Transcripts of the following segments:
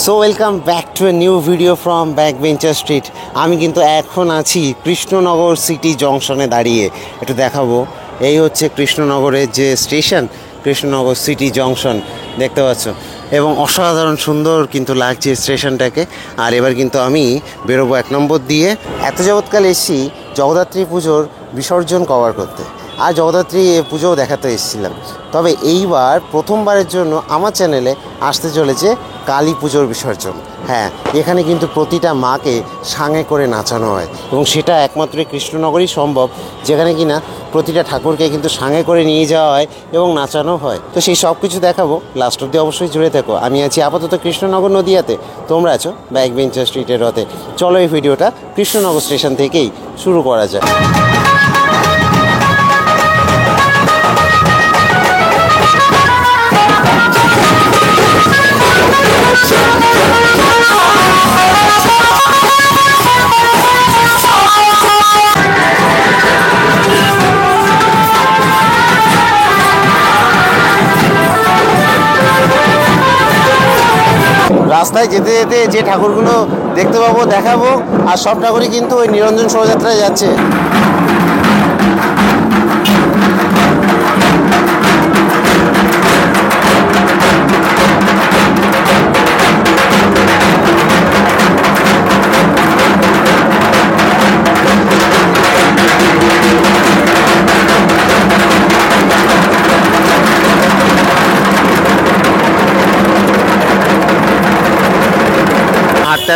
So welcome back to a new video from backbencher street. আমি কিন্তু এখন আছি কৃষ্ণনগর সিটি জংশনে দাঁড়িয়ে। একটু দেখাবো, এই হচ্ছে কৃষ্ণনগরের যে স্টেশন, কৃষ্ণনগর সিটি জংশন দেখতে পাচ্ছ, এবং অসাধারণ সুন্দর কিন্তু লাগছে স্টেশনটাকে। আর এবার কিন্তু আমি বেরোবো 1 নম্বর দিয়ে। এত যাবৎকাল এসেছি জগদ্ধাত্রী পুজোর বিসর্জন কভার করতে, আর জগদ্ধাত্রী পুজোও দেখাতে এসেছিলাম। তবে এইবার প্রথমবারের জন্য আমার চ্যানেলে আসতে চলেছে কালী পুজোর বিসর্জন। হ্যাঁ, এখানে কিন্তু প্রতিটা মাকে সাঙে করে নাচানো হয়, এবং সেটা একমাত্র কৃষ্ণনগরই সম্ভব, যেখানে কিনা প্রতিটা ঠাকুরকে কিন্তু সাঙে করে নিয়ে যাওয়া হয় এবং নাচানো হয়। তো সেই সব কিছু দেখাবো, লাস্ট অব্দি অবশ্যই জুড়ে থেকো। আমি আছি আপাতত কৃষ্ণনগর নদিয়াতে, তোমরা আছো ব্যাকবেঞ্চার স্ট্রিটের রথে। চলো এই ভিডিওটা কৃষ্ণনগর স্টেশন থেকেই শুরু করা যায়। রাস্তায় যেতে যেতে যে ঠাকুরগুলো দেখতে পাবো দেখাবো, আর সব ঠাকুরই কিন্তু ওই নিরঞ্জন শোভাযাত্রায় যাচ্ছে।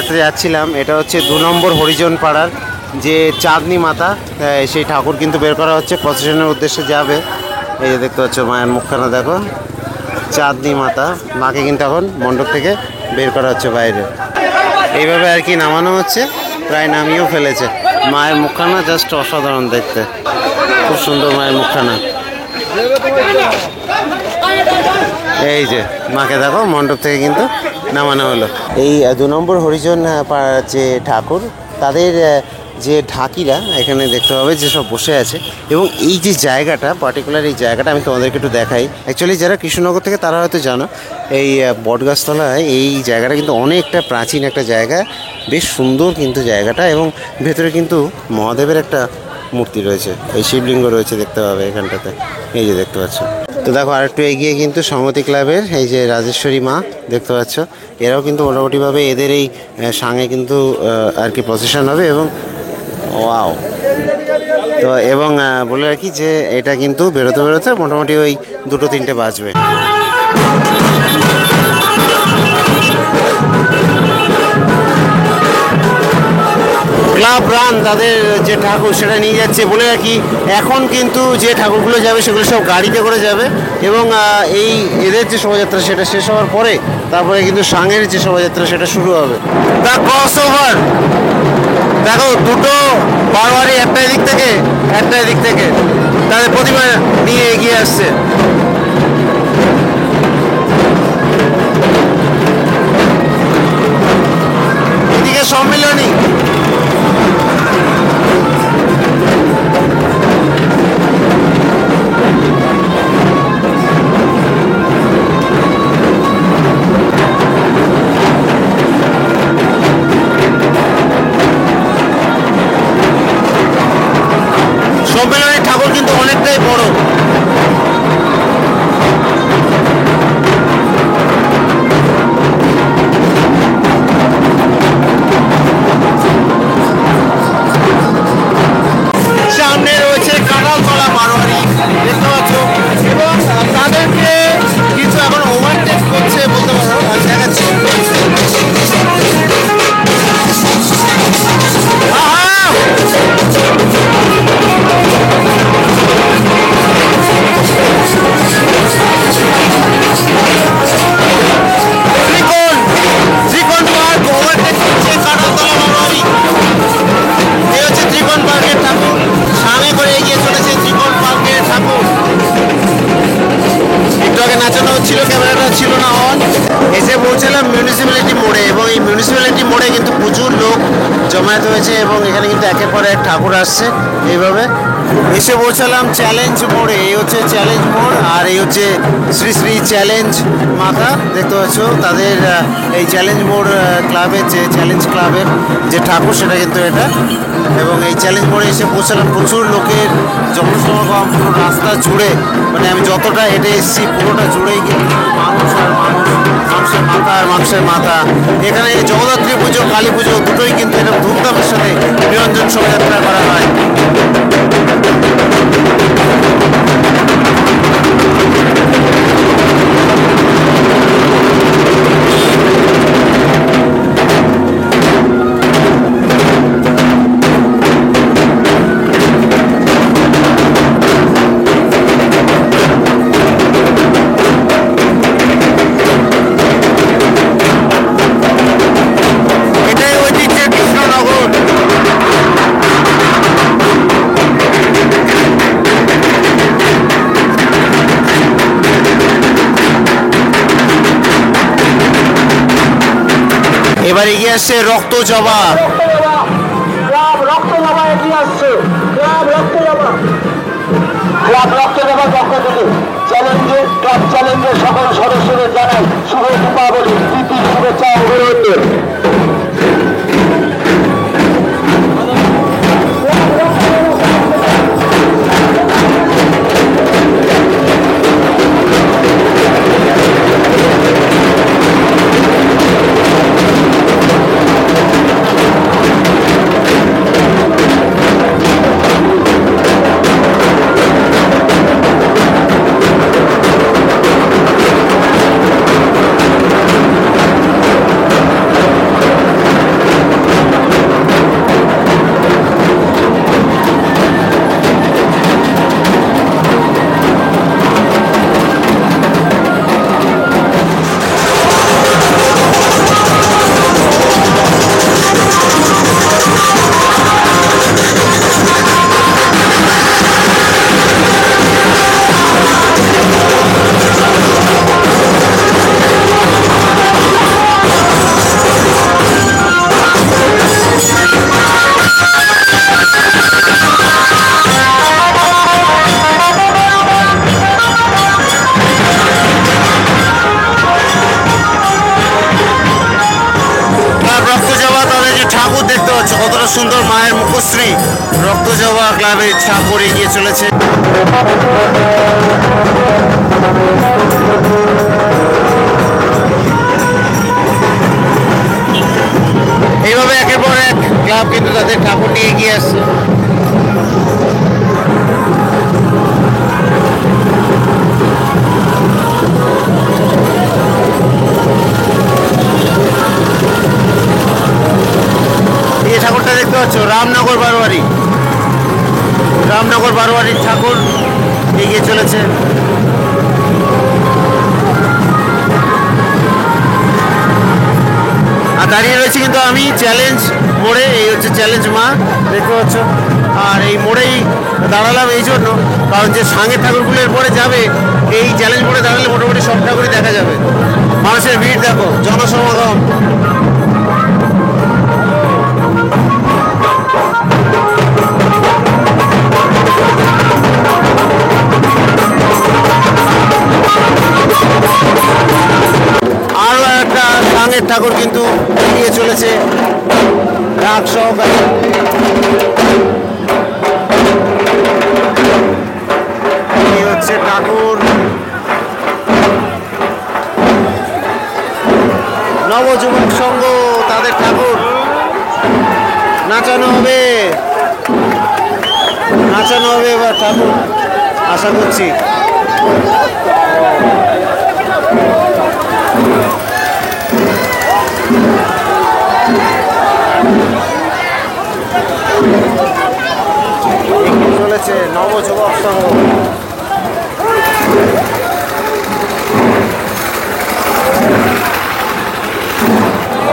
হাঁটতে যাচ্ছিলাম, এটা হচ্ছে 2 নম্বর হরিজন পাড়ার যে চাঁদনি মাতা, সেই ঠাকুর কিন্তু বের করা হচ্ছে, প্রসেশনের উদ্দেশ্যে যাবে। এই যে দেখতে পাচ্ছ মায়ের মুখখানা, দেখো চাঁদনি মাতা, মাকে কিন্তু এখন মণ্ডপ থেকে বের করা হচ্ছে বাইরে। এইভাবে আর কি নামানো হচ্ছে, প্রায় নামিয়েও ফেলেছে। মায়ের মুখখানা জাস্ট অসাধারণ দেখতে, খুব সুন্দর মায়ের মুখখানা। এই যে মাকে দেখো মণ্ডপ থেকে কিন্তু নামানো হলো। এই 2 নম্বর হরিজন পাড়ার যে ঠাকুর, তাদের যে ঢাকিরা এখানে দেখতে হবে যে সব বসে আছে। এবং এই যে জায়গাটা, পার্টিকুলার এই জায়গাটা আমি তোমাদেরকে একটু দেখাই। অ্যাকচুয়ালি যারা কৃষ্ণনগর থেকে তারা হয়তো জানো, এই বটগাছতলায় এই জায়গাটা কিন্তু অনেকটা প্রাচীন একটা জায়গা, বেশ সুন্দর কিন্তু জায়গাটা। এবং ভেতরে কিন্তু মহাদেবের একটা মূর্তি রয়েছে, এই শিবলিঙ্গ রয়েছে, দেখতে পাবে এখানটাতে, এই যে দেখতে পাচ্ছ। তো দেখো আরেকটু এগিয়ে কিন্তু সংহতি ক্লাবের এই যে রাজেশ্বরী মা দেখতে পাচ্ছ, এরাও কিন্তু মোটামুটিভাবে এদের এই সাঙে কিন্তু আর কি প্রসেশন হবে। এবং ওয়াও, তো এবং বলে রাখি যে এটা কিন্তু বেরোতে বেরোতে মোটামুটি ওই 2-3টে বাজবে। ক্লাব রান তাদের যে ঠাকুর সেটা নিয়ে যাচ্ছে। বলে রাখি এখন কিন্তু যে ঠাকুরগুলো যাবে সেগুলো সব গাড়িতে করে যাবে, এবং এই এদের যে শোভাযাত্রা সেটা শেষ হওয়ার পরে তারপরে কিন্তু সাঙের যে শোভাযাত্রা সেটা শুরু হবে। দ্য ক্রস ওভার দেখো, দুটো বারবারই একটা এদিক থেকে তাদের প্রতিমা নিয়ে এগিয়ে আসছে। এদিকে সম্মিলনী, সম্মেলনের ঠাকুর কিন্তু অনেকটাই বড়। সামনে রয়েছে কাঁঠালতলা বারোয়ারি দেখতে পাচ্ছ, এবং তাদেরকে কিন্তু এখন ওভারটেক করছে বলতে পারো, দেখাচ্ছি। জমায়েত হয়েছে, এবং এখানে কিন্তু একের পর এক ঠাকুর আসছে। এইভাবে এসে পৌঁছালাম চ্যালেঞ্জ মোড়ে। এই হচ্ছে চ্যালেঞ্জ মোড়, আর এই হচ্ছে শ্রী শ্রী চ্যালেঞ্জ মাতা, দেখতে পাচ্ছ তাদের এই চ্যালেঞ্জ মোড় ক্লাবের যে চ্যালেঞ্জ ক্লাবের যে ঠাকুর সেটা কিন্তু এটা। এবং এই চ্যালেঞ্জ মোড়ে এসে পৌঁছালাম, প্রচুর লোকের জনসমাগম পুরো রাস্তা জুড়ে, মানে আমি যতটা হেঁটে এসেছি পুরোটা জুড়েই কিন্তু মানুষ আর মানুষ, মানুষের মাথা আর মানুষের মাথা। এখানে জগদ্ধাত্রী পুজো, কালী পুজো দুটোই কিন্তু এটা ধুমধামের সাথে নিরঞ্জন শোভাযাত্রা করা হয়। এবার এগিয়ে আসছে রক্ত জবা। রক্ত জবা এগিয়ে আসছে, রক্ত জবা পক্ষ থেকে ক্লাব চ্যালেঞ্জের সকল সদস্যদের জানাই শুভ দীপাবলি, প্রীতি, শুভেচ্ছা, অভিনন্দন। কতটা সুন্দর মায়ের মুখশ্রী, রক্ত জবা ক্লাবের ঠাকুর এগিয়ে চলেছে। এইভাবে একের পর এক ক্লাব কিন্তু তাদের ঠাকুর নিয়ে এগিয়ে আসছে। ঠাকুরটা দেখতে পাচ্ছ রামনগর বারোয়ারি, রামনগর বারোয়ারির ঠাকুর এগিয়ে চলেছে। আর দাঁড়িয়ে রয়েছে কিন্তু আমি চ্যালেঞ্জ মোড়ে, এই হচ্ছে চ্যালেঞ্জ মা, দেখতে পাচ্ছ। আর এই মোড়েই দাঁড়ালাম এই জন্য, কারণ যে সাঙের ঠাকুরগুলোর পরে যাবে, এই চ্যালেঞ্জ মোড়ে দাঁড়ালে মোটামুটি সব ঠাকুরই দেখা যাবে। মানুষের ভিড় দেখো, জনসমাগম। আরো একটা সাঙের ঠাকুর কিন্তু এগিয়ে চলেছে রাগ সহকারে। এই হচ্ছে ঠাকুর, নবযুবক সংঘ তাদের ঠাকুর। নাচানো হবে, নাচানো হবে এবার ঠাকুর, আশা করছি। চলেছে নবযুবক সংঘ।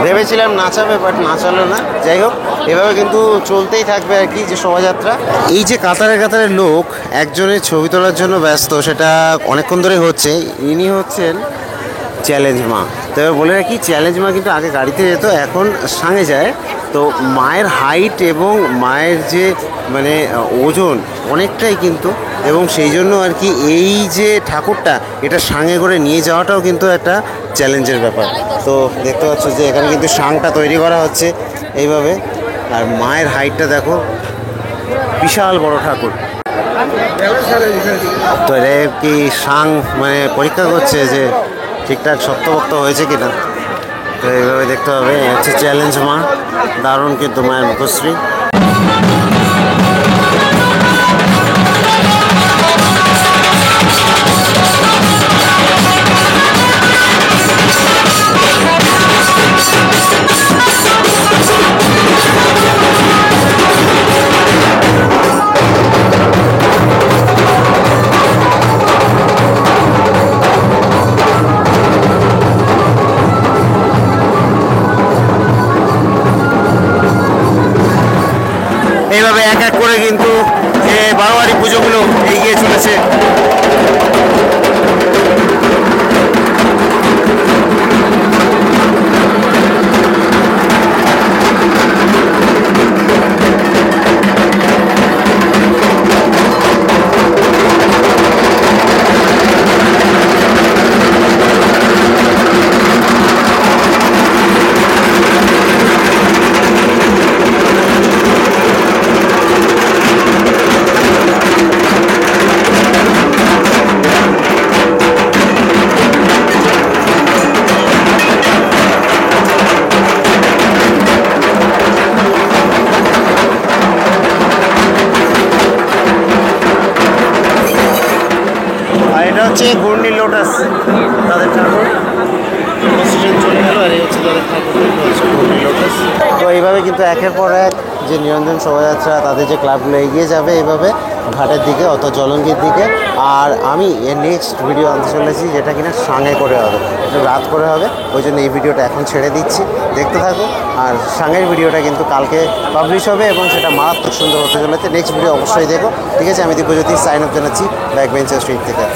ভেবেছিলাম নাচাবে, বাট নাচালো না। যাই হোক, এভাবে কিন্তু চলতেই থাকবে আর কি যে শোভাযাত্রা। এই যে কাতারে কাতারে লোক একজনের ছবি তোলার জন্য ব্যস্ত, সেটা অনেকক্ষণ ধরে হচ্ছে। ইনি হচ্ছেন চ্যালেঞ্জ মা। তবে বলে রাখি, চ্যালেঞ্জ মা কিন্তু আগে গাড়িতে যেত, এখন সাঙে যায়। তো মায়ের হাইট এবং মায়ের যে মানে ওজন অনেকটাই কিন্তু, এবং সেই জন্য আর কি এই যে ঠাকুরটা এটা সাঙে করে নিয়ে যাওয়াটাও কিন্তু একটা চ্যালেঞ্জের ব্যাপার। তো দেখতে পাচ্ছ যে এখানে কিন্তু সাংটা তৈরি করা হচ্ছে এইভাবে, আর মায়ের হাইটটা দেখো, বিশাল বড় ঠাকুর। তো এটা কি সাং মানে পরীক্ষা করছে যে ঠিকঠাক শক্তভক্ত হয়েছে কিনা। তো এইভাবে দেখতে হবে, হচ্ছে চ্যালেঞ্জ মা, দারুণ কিন্তু মায়ের মুখশ্রী। এইভাবে এক এক করে কিন্তু যে বারোয়ারি পুজোগুলো এগিয়ে চলেছে। এটা হচ্ছে ঘূর্ণি লোটাস, তাদের ঠাকুর প্রসেশন চলে গেল, আর এই হচ্ছে তাদের ঠাকুর ঘূর্ণি লোটাস। তো এইভাবে কিন্তু একের পর এক যে নিরঞ্জন শোভাযাত্রা, তাদের যে ক্লাবগুলো এগিয়ে যাবে এইভাবে ঘাটের দিকে অর্থাৎ জলঙ্গির দিকে। আর আমি এর নেক্সট ভিডিও আনতে চলেছি যেটা কিনা সাঙে করে হবে, একটু রাত করে হবে, ওই জন্য এই ভিডিওটা এখন ছেড়ে দিচ্ছি, দেখতে থাকো। আর সাঙের ভিডিওটা কিন্তু কালকে পাবলিশ হবে এবং সেটা মারাত্মক সুন্দর হতে চলেছে। নেক্সট ভিডিও অবশ্যই দেখো, ঠিক আছে? আমি দিব্যজ্যোতি সাইন আপ জানাচ্ছি ব্যাক বেঞ্চার স্ট্রিট থেকে।